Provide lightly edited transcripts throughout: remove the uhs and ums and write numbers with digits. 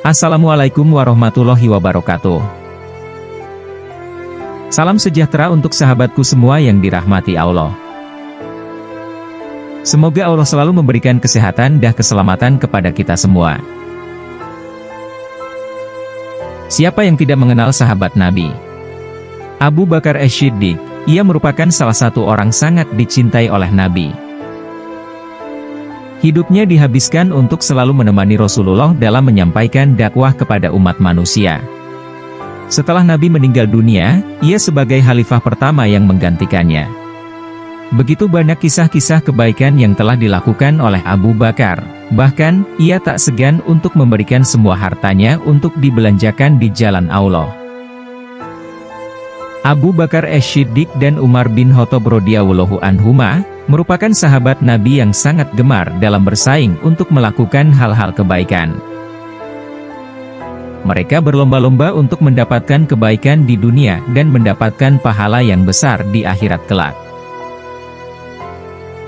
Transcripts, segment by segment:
Assalamualaikum warahmatullahi wabarakatuh. Salam sejahtera untuk sahabatku semua yang dirahmati Allah. Semoga Allah selalu memberikan kesehatan dan keselamatan kepada kita semua. Siapa yang tidak mengenal sahabat Nabi? Abu Bakar Ash-Shiddiq, ia merupakan salah satu orang sangat dicintai oleh Nabi. Hidupnya dihabiskan untuk selalu menemani Rasulullah dalam menyampaikan dakwah kepada umat manusia. Setelah Nabi meninggal dunia, ia sebagai khalifah pertama yang menggantikannya. Begitu banyak kisah-kisah kebaikan yang telah dilakukan oleh Abu Bakar. Bahkan, ia tak segan untuk memberikan semua hartanya untuk dibelanjakan di jalan Allah. Abu Bakar Ash-Shiddiq dan Umar bin Khattab radhiyallahu anhuma merupakan sahabat Nabi yang sangat gemar dalam bersaing untuk melakukan hal-hal kebaikan. Mereka berlomba-lomba untuk mendapatkan kebaikan di dunia dan mendapatkan pahala yang besar di akhirat kelak.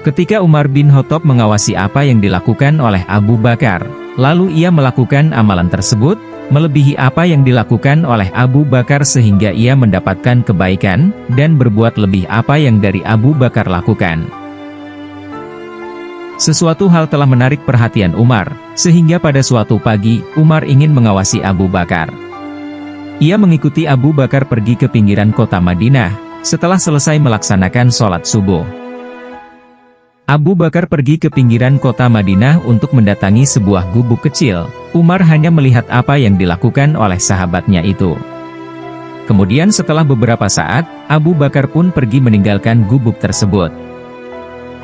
Ketika Umar bin Khattab mengawasi apa yang dilakukan oleh Abu Bakar, lalu ia melakukan amalan tersebut, melebihi apa yang dilakukan oleh Abu Bakar sehingga ia mendapatkan kebaikan, dan berbuat lebih apa yang dari Abu Bakar lakukan. Sesuatu hal telah menarik perhatian Umar, sehingga pada suatu pagi, Umar ingin mengawasi Abu Bakar. Ia mengikuti Abu Bakar pergi ke pinggiran kota Madinah, setelah selesai melaksanakan sholat subuh. Abu Bakar pergi ke pinggiran kota Madinah untuk mendatangi sebuah gubuk kecil. Umar hanya melihat apa yang dilakukan oleh sahabatnya itu. Kemudian setelah beberapa saat, Abu Bakar pun pergi meninggalkan gubuk tersebut.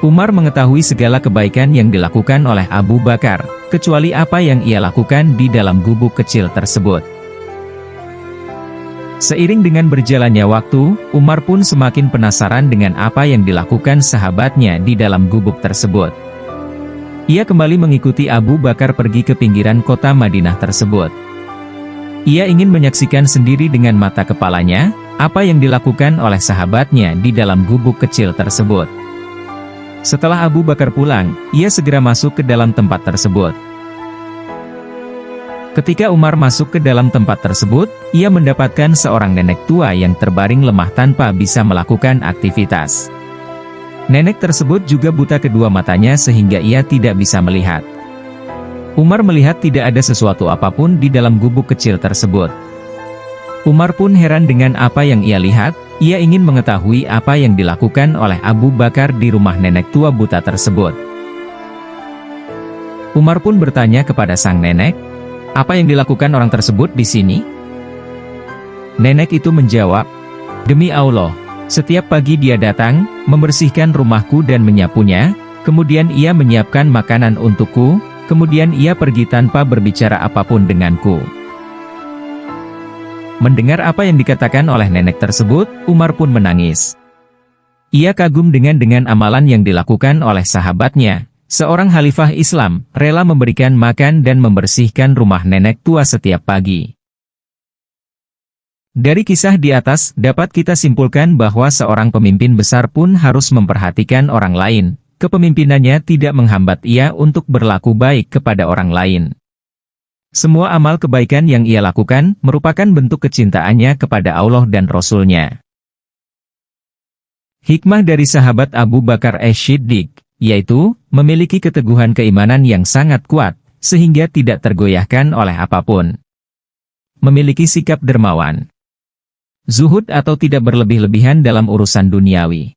Umar mengetahui segala kebaikan yang dilakukan oleh Abu Bakar, kecuali apa yang ia lakukan di dalam gubuk kecil tersebut. Seiring dengan berjalannya waktu, Umar pun semakin penasaran dengan apa yang dilakukan sahabatnya di dalam gubuk tersebut. Ia kembali mengikuti Abu Bakar pergi ke pinggiran kota Madinah tersebut. Ia ingin menyaksikan sendiri dengan mata kepalanya, apa yang dilakukan oleh sahabatnya di dalam gubuk kecil tersebut. Setelah Abu Bakar pulang, ia segera masuk ke dalam tempat tersebut. Ketika Umar masuk ke dalam tempat tersebut, ia mendapatkan seorang nenek tua yang terbaring lemah tanpa bisa melakukan aktivitas. Nenek tersebut juga buta kedua matanya sehingga ia tidak bisa melihat. Umar melihat tidak ada sesuatu apapun di dalam gubuk kecil tersebut. Umar pun heran dengan apa yang ia lihat. Ia ingin mengetahui apa yang dilakukan oleh Abu Bakar di rumah nenek tua buta tersebut. Umar pun bertanya kepada sang nenek, "Apa yang dilakukan orang tersebut di sini?" Nenek itu menjawab, "Demi Allah, setiap pagi dia datang, membersihkan rumahku dan menyapunya, kemudian ia menyiapkan makanan untukku, kemudian ia pergi tanpa berbicara apapun denganku." Mendengar apa yang dikatakan oleh nenek tersebut, Umar pun menangis. Ia kagum dengan amalan yang dilakukan oleh sahabatnya. Seorang khalifah Islam, rela memberikan makan dan membersihkan rumah nenek tua setiap pagi. Dari kisah di atas, dapat kita simpulkan bahwa seorang pemimpin besar pun harus memperhatikan orang lain. Kepemimpinannya tidak menghambat ia untuk berlaku baik kepada orang lain. Semua amal kebaikan yang ia lakukan, merupakan bentuk kecintaannya kepada Allah dan Rasul-Nya. Hikmah dari sahabat Abu Bakar Ash-Shiddiq, yaitu, memiliki keteguhan keimanan yang sangat kuat, sehingga tidak tergoyahkan oleh apapun. Memiliki sikap dermawan. Zuhud atau tidak berlebih-lebihan dalam urusan duniawi.